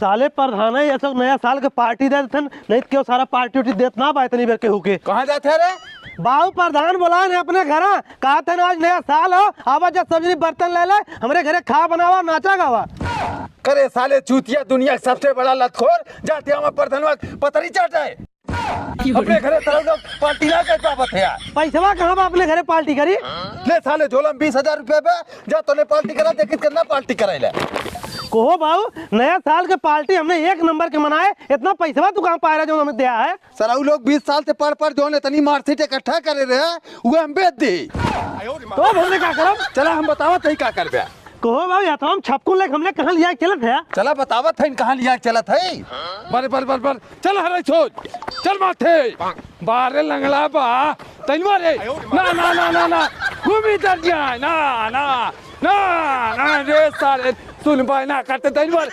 साले प्रधान है ऐसा नया साल के पार्टी दे देथन, नहीं तो क्यों सारा पार्टी उठी देत ना बा इतनी बेर के हुके। कहाँ जाते रे? बाबू प्रधान बोला ने अपने घर कहा थे आज नया साल हो, आवा जब सब्जी बर्तन ले ले हमरे घरे खा बनावा नाचा गावा। करे साले चूतिया, दुनिया का सबसे बड़ा लतखोर जाते हम प्रधानवा पतरी चाटा है। अपने घरे तरह पार्टी ना कर पावत है यार। पैसा कहाँ बा अपने घरे पार्टी करी? ले साले झोलम 20,000 रुपए पे जा तोने पार्टी करा, देखित करना पार्टी कराई ले। कहो बाबू नया साल के पार्टी हमने एक नंबर के मनाए, इतना पैसा तू कहाँ पाया जो हमें दिया है? सराऊ लोग 20 साल से पढ़ जो ने तनी मार्कशीट इकट्ठा करे रहे वो हम बेच दी। तो हमने क्या करब? चला हम बतावा तई का करबे। कहो बाबू या तो हम छपकू लेके हमने कहाँ लिया चलत है? चला बतावत है कहाँ लिया चलत है। बर चल हरे छोड़ चल माथे बारे लंगड़ा बा तई मारे ना ना ना ना ना घूमी तर जाए ना ना ना ना रे साले सुन भाई ना करते तई मार।